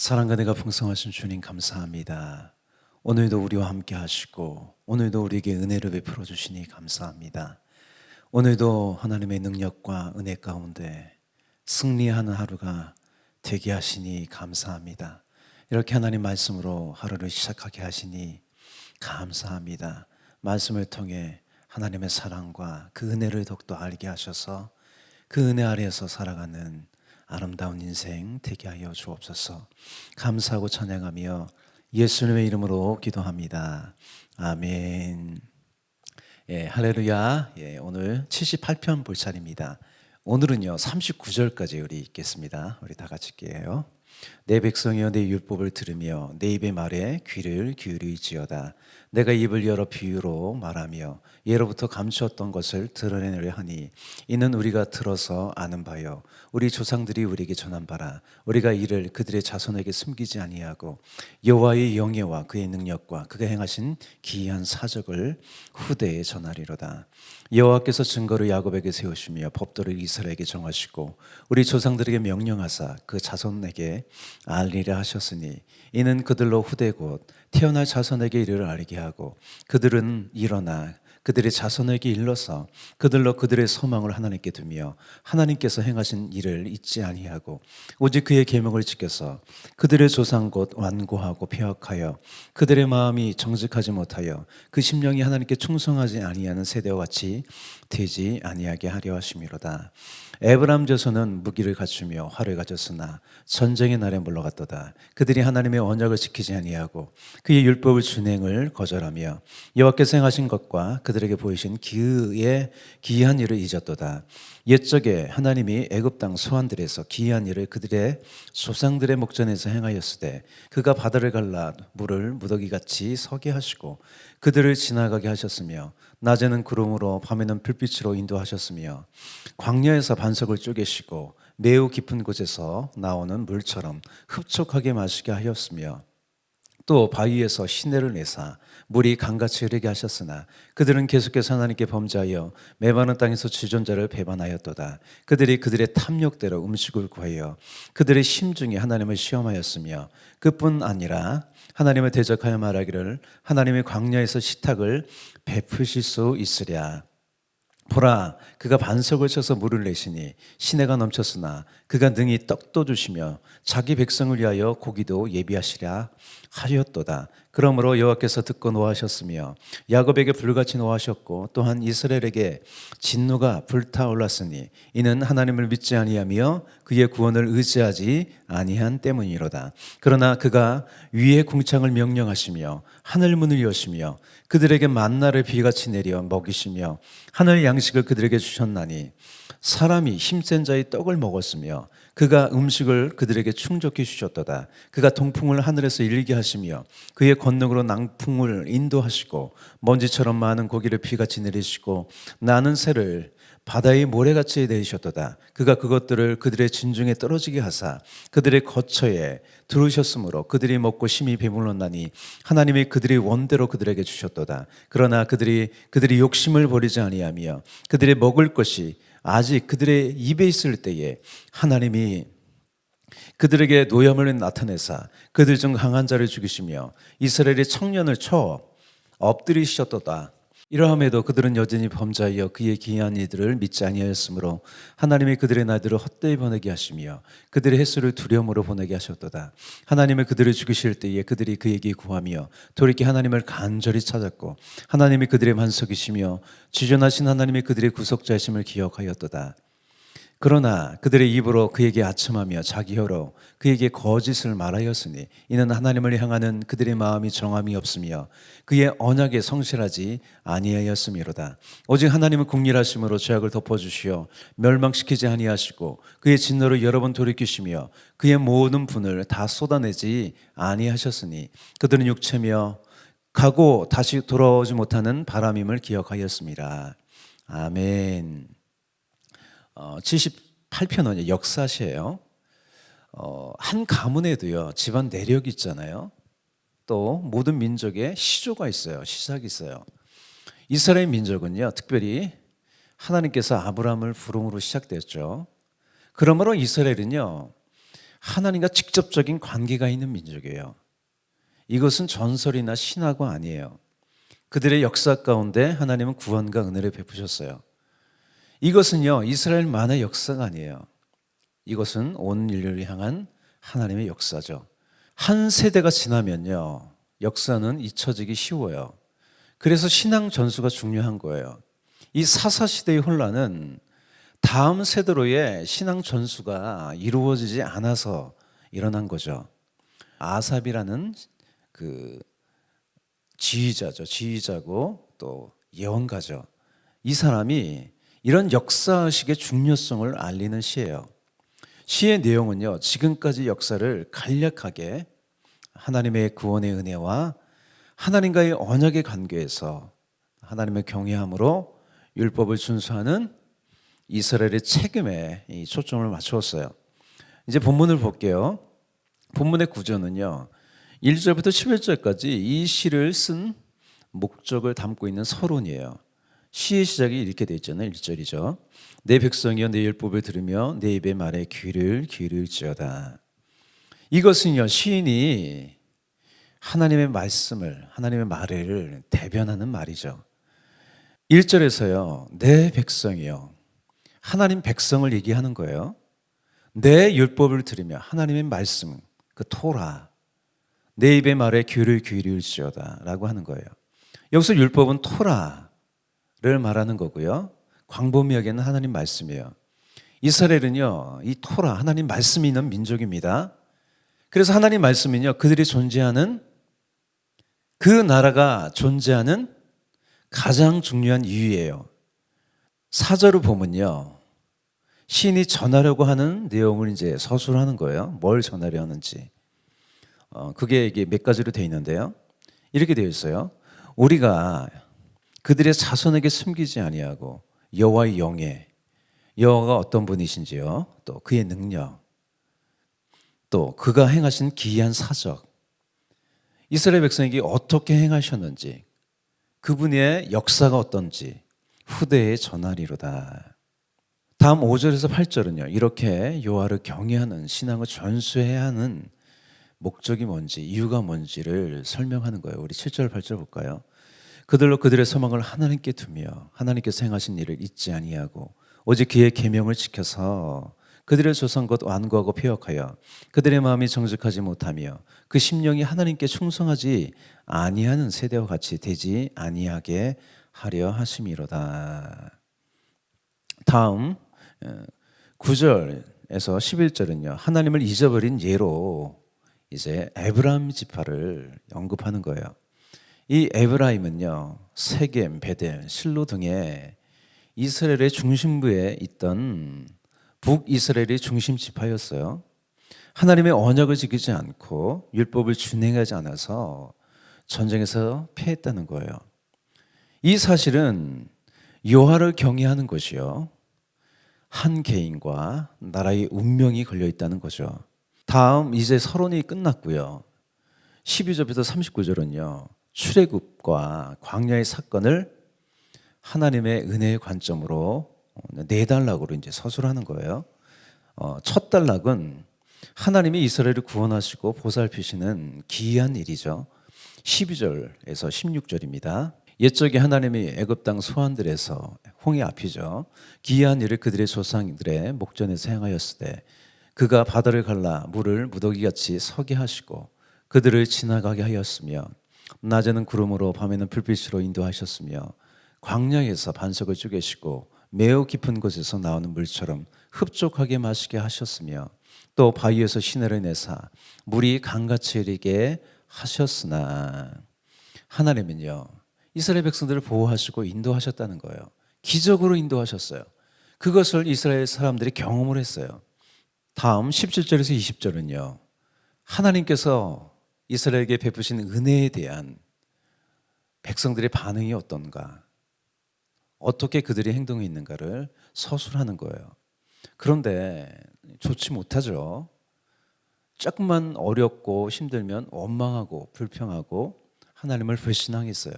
사랑과 내가 풍성하신 주님 감사합니다. 오늘도 우리와 함께 하시고 오늘도 우리에게 은혜를 베풀어 주시니 감사합니다. 오늘도 하나님의 능력과 은혜 가운데 승리하는 하루가 되게 하시니 감사합니다. 이렇게 하나님 말씀으로 하루를 시작하게 하시니 감사합니다. 말씀을 통해 하나님의 사랑과 그 은혜를 더욱더 알게 하셔서 그 은혜 아래에서 살아가는 아름다운 인생 되게 하여 주옵소서. 감사하고 찬양하며 예수님의 이름으로 기도합니다. 아멘. 할렐루야. 오늘 78편 볼 차례입니다. 오늘은요 39절까지 우리 읽겠습니다. 우리 다 같이 읽게요. 내 백성이여 내 율법을 들으며 내 입의 말에 귀를 기울이지어다. 내가 입을 열어 비유로 말하며 예로부터 감추었던 것을 드러내려 하니 이는 우리가 들어서 아는 바요 우리 조상들이 우리에게 전한 바라. 우리가 이를 그들의 자손에게 숨기지 아니하고 여호와의 영예와 그의 능력과 그가 행하신 기이한 사적을 후대에 전하리로다. 여호와께서 증거를 야곱에게 세우시며 법도를 이스라엘에게 정하시고 우리 조상들에게 명령하사 그 자손에게 알리라 하셨으니 이는 그들로 후대 곧 태어날 자손에게 이르를 알게 하고 그들은 일어나 그들의 자손에게 일러서 그들로 그들의 소망을 하나님께 두며 하나님께서 행하신 일을 잊지 아니하고 오직 그의 계명을 지켜서 그들의 조상 곧 완고하고 폐역하여 그들의 마음이 정직하지 못하여 그 심령이 하나님께 충성하지 아니하는 세대와 같이 되지 아니하게 하려 하심이로다. 에브람 자손은 무기를 갖추며 활을 가졌으나 전쟁의 날에 물러갔도다. 그들이 하나님의 언약을 지키지 아니하고 그의 율법을 준행을 거절하며 여호와께서 행하신 것과 그들에게 보이신 그의 기이한 일을 잊었도다. 옛적에 하나님이 애굽 땅 소환들에서 기이한 일을 그들의 조상들의 목전에서 행하였으되 그가 바다를 갈라 물을 무더기같이 서게 하시고 그들을 지나가게 하셨으며 낮에는 구름으로 밤에는 불빛으로 인도하셨으며 광야에서 반석을 쪼개시고 매우 깊은 곳에서 나오는 물처럼 흡족하게 마시게 하였으며 또 바위에서 시내를 내사 물이 강같이 흐르게 하셨으나 그들은 계속해서 하나님께 범죄하여 메마른 땅에서 지존자를 배반하였도다. 그들이 그들의 탐욕대로 음식을 구하여 그들의 심중에 하나님을 시험하였으며 그뿐 아니라 하나님을 대적하여 말하기를 하나님의 광야에서 식탁을 베푸실 수 있으랴. 보라, 그가 반석을 쳐서 물을 내시니 시내가 넘쳤으나 그가 능히 떡도 주시며 자기 백성을 위하여 고기도 예비하시랴 하였도다. 그러므로 여호와께서 듣고 노하셨으며 야곱에게 불같이 노하셨고 또한 이스라엘에게 진노가 불타올랐으니 이는 하나님을 믿지 아니하며 그의 구원을 의지하지 아니한 때문이로다. 그러나 그가 위의 궁창을 명령하시며 하늘 문을 여시며 그들에게 만나를 비같이 내려 먹이시며 하늘 양식을 그들에게 주셨나니 사람이 힘센 자의 떡을 먹었으며 그가 음식을 그들에게 충족히 주셨도다. 그가 동풍을 하늘에서 일게 하시며 그의 권능으로 낭풍을 인도하시고 먼지처럼 많은 고기를 비같이 내리시고 나는 새를 바다의 모래같이 내리셨도다. 그가 그것들을 그들의 진중에 떨어지게 하사 그들의 거처에 두르셨으므로 그들이 먹고 심히 배불렀나니 하나님이 그들의 원대로 그들에게 주셨도다. 그러나 그들이 욕심을 버리지 아니하며 그들의 먹을 것이 아직 그들의 입에 있을 때에 하나님이 그들에게 노염을 나타내사 그들 중 강한 자를 죽이시며 이스라엘의 청년을 쳐 엎드리셨도다. 이러함에도 그들은 여전히 범죄하여 그의 기이한 이들을 믿지 아니하였으므로 하나님이 그들의 날들을 헛되이 보내게 하시며 그들의 횟수를 두려움으로 보내게 하셨도다. 하나님이 그들을 죽이실 때에 그들이 그에게 구하며 돌이켜 하나님을 간절히 찾았고 하나님이 그들의 반석이시며 지존하신 하나님이 그들의 구속자이심을 기억하였도다. 그러나 그들의 입으로 그에게 아첨하며 자기 혀로 그에게 거짓을 말하였으니 이는 하나님을 향하는 그들의 마음이 정함이 없으며 그의 언약에 성실하지 아니하였음이로다. 오직 하나님은 국률하심으로 죄악을 덮어주시어 멸망시키지 아니하시고 그의 진노를 여러 번 돌이키시며 그의 모든 분을 다 쏟아내지 아니하셨으니 그들은 육체며 가고 다시 돌아오지 못하는 바람임을 기억하였습니다. 아멘. 78편은 역사시예요. 한 가문에도요 집안 내력이 있잖아요. 또 모든 민족의 시조가 있어요. 시작이 있어요. 이스라엘 민족은요 특별히 하나님께서 아브라함을 부름으로 시작됐죠. 그러므로 이스라엘은요 하나님과 직접적인 관계가 있는 민족이에요. 이것은 전설이나 신화가 아니에요. 그들의 역사 가운데 하나님은 구원과 은혜를 베푸셨어요. 이것은요, 이스라엘만의 역사가 아니에요. 이것은 온 인류를 향한 하나님의 역사죠. 한 세대가 지나면요, 역사는 잊혀지기 쉬워요. 그래서 신앙 전수가 중요한 거예요. 이 사사시대의 혼란은 다음 세대로의 신앙 전수가 이루어지지 않아서 일어난 거죠. 아삽이라는 그 지휘자죠. 지휘자고 또 예언가죠. 이 사람이 이런 역사의식의 중요성을 알리는 시예요. 시의 내용은요, 지금까지 역사를 간략하게 하나님의 구원의 은혜와 하나님과의 언약의 관계에서 하나님의 경외함으로 율법을 준수하는 이스라엘의 책임에 이 초점을 맞추었어요. 이제 본문을 볼게요. 본문의 구조는요, 1절부터 11절까지 이 시를 쓴 목적을 담고 있는 서론이에요. 시의 시작이 이렇게 되어 있잖아요. 1절이죠. 내 백성이여 내 율법을 들으며 내 입의 말에 귀를 기울일지어다. 이것은요, 시인이 하나님의 말씀을, 하나님의 말을 대변하는 말이죠. 1절에서요, 내 백성이요, 하나님 백성을 얘기하는 거예요. 내 율법을 들으며 하나님의 말씀, 그 토라, 내 입의 말에 귀를 기울일지어다 라고 하는 거예요. 여기서 율법은 토라를 말하는 거고요. 광범위하게는 하나님 말씀이에요. 이스라엘은요, 이 토라, 하나님 말씀이 있는 민족입니다. 그래서 하나님 말씀은요, 그들이 존재하는, 그 나라가 존재하는 가장 중요한 이유예요. 4절을 보면요, 시인이 전하려고 하는 내용을 이제 서술하는 거예요. 뭘 전하려 하는지. 그게 이게 몇 가지로 되어 있는데요. 이렇게 되어 있어요. 우리가 그들의 자손에게 숨기지 아니하고 여호와의 영예, 여호와가 어떤 분이신지요, 또 그의 능력, 또 그가 행하신 기이한 사적, 이스라엘 백성에게 어떻게 행하셨는지, 그분의 역사가 어떤지 후대에 전하리로다. 다음 5절에서 8절은요, 이렇게 여호와를 경외하는 신앙을 전수해야 하는 목적이 뭔지, 이유가 뭔지를 설명하는 거예요. 우리 7절, 8절 볼까요? 그들로 그들의 소망을 하나님께 두며 하나님께서 행하신 일을 잊지 아니하고 오직 그의 계명을 지켜서 그들의 조상 곧 완고하고 폐역하여 그들의 마음이 정직하지 못하며 그 심령이 하나님께 충성하지 아니하는 세대와 같이 되지 아니하게 하려 하심이로다. 다음 9절에서 11절은요, 하나님을 잊어버린 예로 이제 에브라임 지파를 언급하는 거예요. 이 에브라임은요, 세겜, 베델, 실로 등의 이스라엘의 중심부에 있던 북이스라엘의 중심 지파였어요. 하나님의 언약을 지키지 않고 율법을 준행하지 않아서 전쟁에서 패했다는 거예요. 이 사실은 여호와를 경외하는 것이요, 한 개인과 나라의 운명이 걸려 있다는 거죠. 다음 이제 서론이 끝났고요. 12절부터 39절은요, 출애굽과 광야의 사건을 하나님의 은혜의 관점으로 4단락으로 이제 서술하는 거예요. 첫 단락은 하나님이 이스라엘을 구원하시고 보살피시는 기이한 일이죠. 12절에서 16절입니다. 옛적에 하나님이 애굽 땅 소환들에서 홍해 앞이죠, 기이한 일을 그들의 조상들의 목전에서 행하였을 때 그가 바다를 갈라 물을 무더기같이 서게 하시고 그들을 지나가게 하였으며 낮에는 구름으로 밤에는 불빛으로 인도하셨으며 광야에서 반석을 쪼개시고 매우 깊은 곳에서 나오는 물처럼 흡족하게 마시게 하셨으며 또 바위에서 시내를 내사 물이 강같이 흐르게 하셨으나, 하나님은요, 이스라엘 백성들을 보호하시고 인도하셨다는 거예요. 기적으로 인도하셨어요. 그것을 이스라엘 사람들이 경험을 했어요. 다음 17절에서 20절은요, 하나님께서 이스라엘에게 베푸신 은혜에 대한 백성들의 반응이 어떤가, 어떻게 그들이 행동이 있는가를 서술하는 거예요. 그런데 좋지 못하죠. 조금만 어렵고 힘들면 원망하고 불평하고 하나님을 불신앙했어요.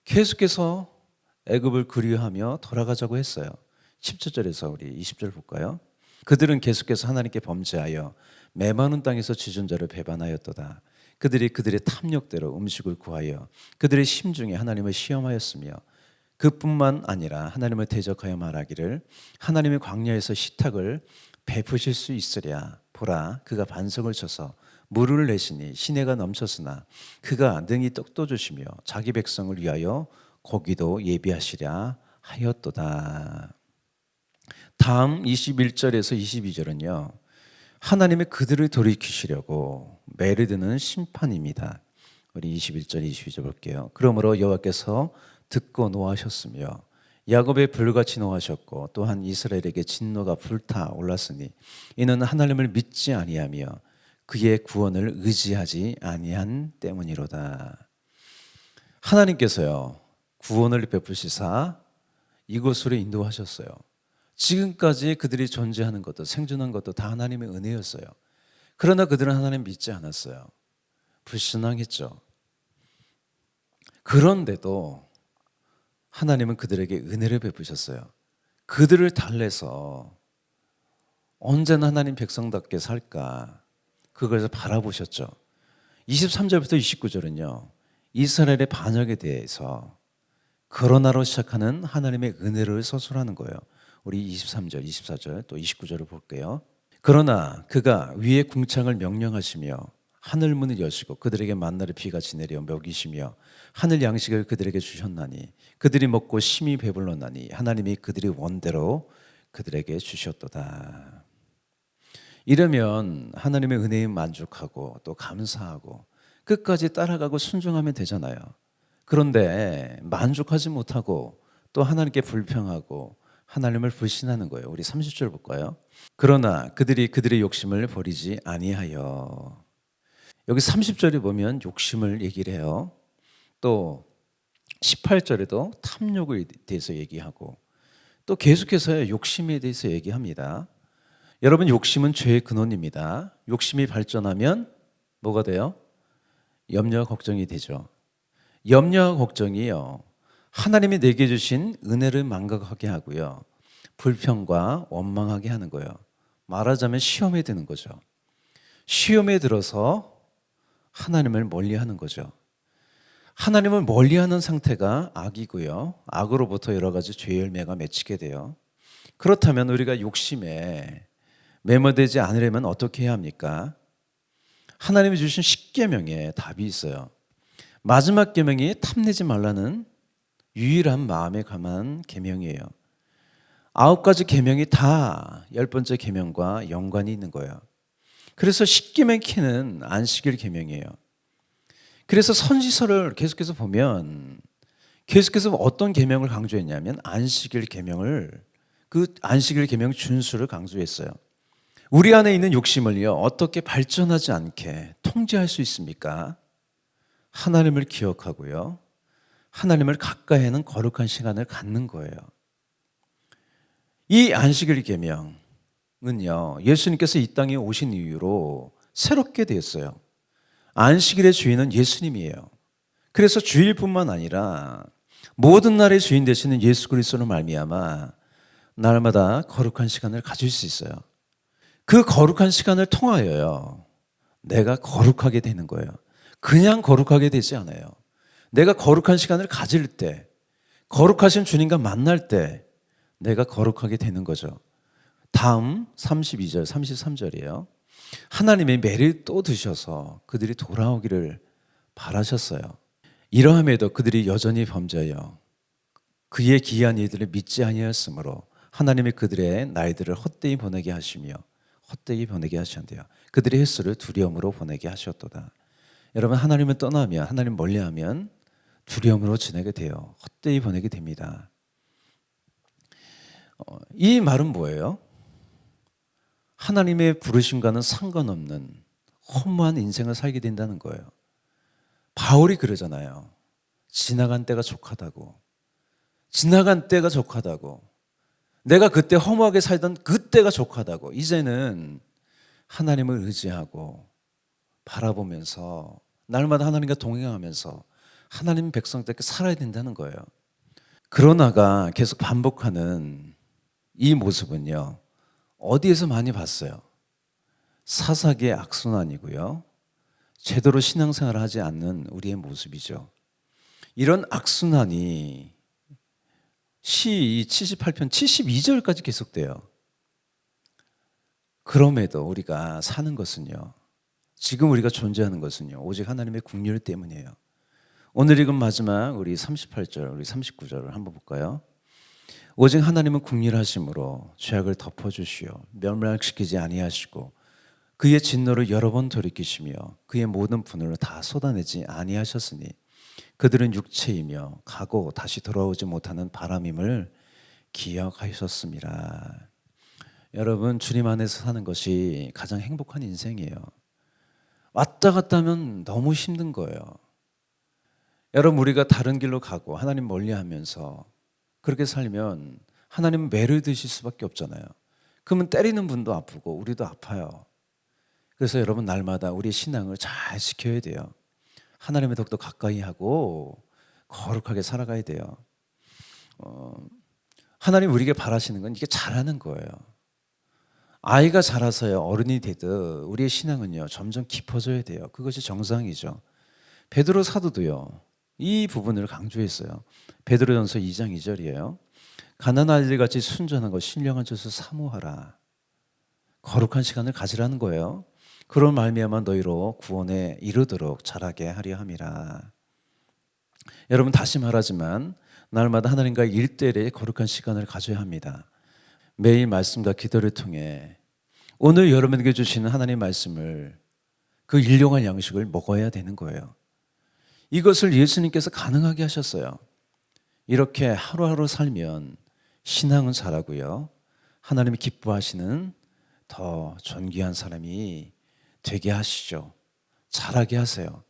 계속해서 애굽을 그리워하며 돌아가자고 했어요. 17절에서 우리 20절 볼까요? 그들은 계속해서 하나님께 범죄하여 메마른 땅에서 지존자를 배반하였도다. 그들이 그들의 탐욕대로 음식을 구하여 그들의 심중에 하나님을 시험하였으며 그뿐만 아니라 하나님을 대적하여 말하기를 하나님의 광야에서 식탁을 베푸실 수 있으랴. 보라, 그가 반석을 쳐서 물을 내시니 시내가 넘쳤으나 그가 능히 떡도 주시며 자기 백성을 위하여 고기도 예비하시랴 하였도다. 다음 21절에서 22절은요. 하나님의 그들을 돌이키시려고 매르드는 심판입니다. 우리 21절, 22절 볼게요. 그러므로 여호와께서 듣고 노하셨으며 야곱의 불같이 노하셨고 또한 이스라엘에게 진노가 불타 올랐으니 이는 하나님을 믿지 아니하며 그의 구원을 의지하지 아니한 때문이로다. 하나님께서요 구원을 베푸시사 이곳으로 인도하셨어요. 지금까지 그들이 존재하는 것도 생존한 것도 다 하나님의 은혜였어요. 그러나 그들은 하나님 믿지 않았어요. 불신앙했죠. 그런데도 하나님은 그들에게 은혜를 베푸셨어요. 그들을 달래서 언제나 하나님 백성답게 살까 그것을 바라보셨죠. 23절부터 29절은요. 이스라엘의 반역에 대해서 그러나로 시작하는 하나님의 은혜를 서술하는 거예요. 우리 23절, 24절 또 29절을 볼게요. 그러나 그가 위의 궁창을 명령하시며 하늘 문을 여시고 그들에게 만나를 비같이 내려 먹이시며 하늘 양식을 그들에게 주셨나니 그들이 먹고 심히 배불렀나니 하나님이 그들이 원대로 그들에게 주셨도다. 이러면 하나님의 은혜에 만족하고 또 감사하고 끝까지 따라가고 순종하면 되잖아요. 그런데 만족하지 못하고 또 하나님께 불평하고 하나님을 불신하는 거예요. 우리 30절 볼까요? 그러나 그들이 그들의 욕심을 버리지 아니하여. 여기 30절에 보면 욕심을 얘기를 해요. 또 18절에도 탐욕에 대해서 얘기하고 또 계속해서 욕심에 대해서 얘기합니다. 여러분 욕심은 죄의 근원입니다. 욕심이 발전하면 뭐가 돼요? 염려와 걱정이 되죠. 염려와 걱정이요. 하나님이 내게 주신 은혜를 망각하게 하고요. 불평과 원망하게 하는 거예요. 말하자면 시험에 드는 거죠. 시험에 들어서 하나님을 멀리하는 거죠. 하나님을 멀리하는 상태가 악이고요. 악으로부터 여러 가지 죄의 열매가 맺히게 돼요. 그렇다면 우리가 욕심에 매몰되지 않으려면 어떻게 해야 합니까? 하나님이 주신 10계명에 답이 있어요. 마지막 계명이 탐내지 말라는 유일한 마음에 감한 계명이에요. 9가지 계명이 다 10번째 계명과 연관이 있는 거예요. 그래서 10계명 키는 안식일 계명이에요. 그래서 선지서를 계속해서 보면 계속해서 어떤 계명을 강조했냐면 안식일 계명을 그 안식일 계명 준수를 강조했어요. 우리 안에 있는 욕심을요 어떻게 발전하지 않게 통제할 수 있습니까? 하나님을 기억하고요. 하나님을 가까이 하는 거룩한 시간을 갖는 거예요. 이 안식일 계명은요. 예수님께서 이 땅에 오신 이유로 새롭게 되었어요. 안식일의 주인은 예수님이에요. 그래서 주일뿐만 아니라 모든 날의 주인 되시는 예수 그리스도로 말미암아 날마다 거룩한 시간을 가질 수 있어요. 그 거룩한 시간을 통하여요. 내가 거룩하게 되는 거예요. 그냥 거룩하게 되지 않아요. 내가 거룩한 시간을 가질 때, 거룩하신 주님과 만날 때 내가 거룩하게 되는 거죠. 다음 32절, 33절이에요. 하나님의 매를 또 드셔서 그들이 돌아오기를 바라셨어요. 이러함에도 그들이 여전히 범죄하여 그의 기이한 일들을 믿지 아니하였으므로 하나님이 그들의 날들을 헛되이 보내게 하시며 헛되이 보내게 하셨대요. 그들의 횟수를 두려움으로 보내게 하셨도다. 여러분 하나님을 떠나면 하나님 멀리하면 두려움으로 지내게 돼요. 헛되이 보내게 됩니다. 이 말은 뭐예요? 하나님의 부르심과는 상관없는 허무한 인생을 살게 된다는 거예요. 바울이 그러잖아요. 지나간 때가 족하다고. 지나간 때가 족하다고. 내가 그때 허무하게 살던 그때가 족하다고. 이제는 하나님을 의지하고 바라보면서 날마다 하나님과 동행하면서 하나님 백성답게 살아야 된다는 거예요. 그러나가 계속 반복하는 이 모습은요. 어디에서 많이 봤어요? 사사기의 악순환이고요. 제대로 신앙생활을 하지 않는 우리의 모습이죠. 이런 악순환이 시 78편 72절까지 계속돼요. 그럼에도 우리가 사는 것은요, 지금 우리가 존재하는 것은요, 오직 하나님의 긍휼 때문이에요. 오늘 읽은 마지막 우리 38절, 우리 39절을 한번 볼까요? 오직 하나님은 긍휼하심으로 죄악을 덮어주시어 멸망시키지 아니하시고 그의 진노를 여러 번 돌이키시며 그의 모든 분을 다 쏟아내지 아니하셨으니 그들은 육체이며 가고 다시 돌아오지 못하는 바람임을 기억하셨습니다. 여러분, 주님 안에서 사는 것이 가장 행복한 인생이에요. 왔다 갔다 하면 너무 힘든 거예요. 여러분, 우리가 다른 길로 가고 하나님 멀리하면서 그렇게 살면 하나님은 매를 드실 수밖에 없잖아요. 그러면 때리는 분도 아프고 우리도 아파요. 그래서 여러분, 날마다 우리 신앙을 잘 지켜야 돼요. 하나님의 더욱더 가까이 하고 거룩하게 살아가야 돼요. 하나님 우리에게 바라시는 건 이게 잘하는 거예요. 아이가 자라서요, 어른이 되듯 우리의 신앙은요, 점점 깊어져야 돼요. 그것이 정상이죠. 베드로 사도도요, 이 부분을 강조했어요. 베드로전서 2장 2절이에요. 가난한 아이들같이 순전하고 신령한 젖을 사모하라. 거룩한 시간을 가지라는 거예요. 그런 말미암아 너희로 구원에 이르도록 자라게 하려 함이라. 여러분, 다시 말하지만 날마다 하나님과 일대일의 거룩한 시간을 가져야 합니다. 매일 말씀과 기도를 통해 오늘 여러분에게 주시는 하나님의 말씀을, 그 일용할 양식을 먹어야 되는 거예요. 이것을 예수님께서 가능하게 하셨어요. 이렇게 하루하루 살면 신앙은 자라고요, 하나님이 기뻐하시는 더 존귀한 사람이 되게 하시죠. 자라게 하세요.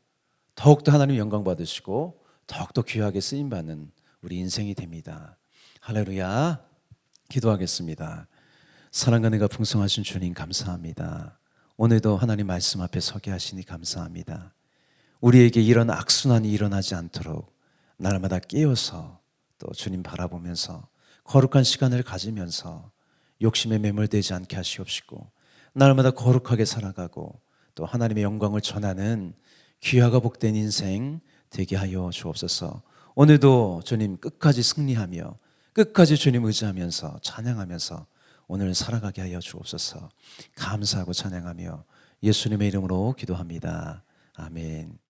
더욱더 하나님 영광 받으시고 더욱더 귀하게 쓰임받는 우리 인생이 됩니다. 할렐루야. 기도하겠습니다. 사랑과 은혜가 풍성하신 주님, 감사합니다. 오늘도 하나님 말씀 앞에 서게 하시니 감사합니다. 우리에게 이런 악순환이 일어나지 않도록 날마다 깨어서 또 주님 바라보면서 거룩한 시간을 가지면서 욕심에 매몰되지 않게 하시옵시고, 날마다 거룩하게 살아가고 또 하나님의 영광을 전하는 귀하고 복된 인생 되게 하여 주옵소서. 오늘도 주님 끝까지 승리하며 끝까지 주님 의지하면서 찬양하면서 오늘 살아가게 하여 주옵소서. 감사하고 찬양하며 예수님의 이름으로 기도합니다. 아멘.